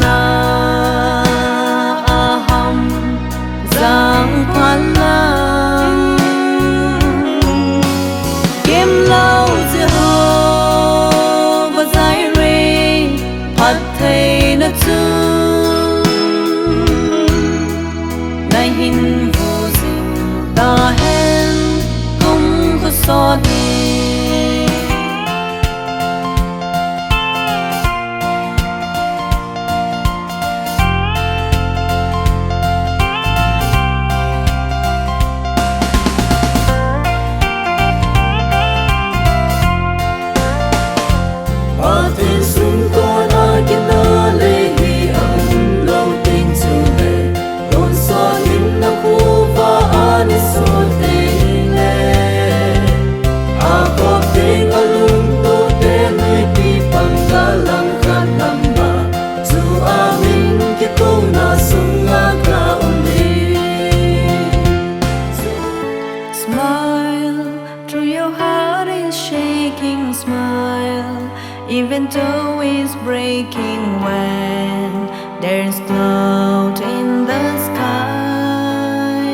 na aham giang phan lang kim lâu giờ ho và dài re phát thầy na chu nay hin vô dình ta hen cũng có so đi Tin sung con ai kiến na lê hi âm lâu tin chu lê đồn so hin na khu và an so tin lê a có tin a lung tu te nơi pi pang ga lang khan nam ba chu a min ki tu na sung a ka uni smile through your heart is shaking smile even though it's breaking when there's cloud in the sky.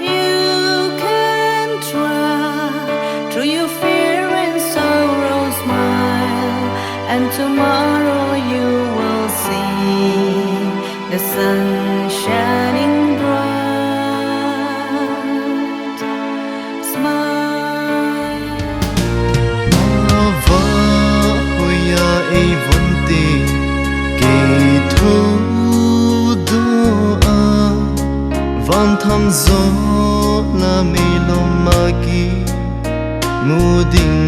You can try through your fear and sorrow smile, and tomorrow you will see the sun shining bright. Smile. Van tham gió là mi lom ma ki mu ding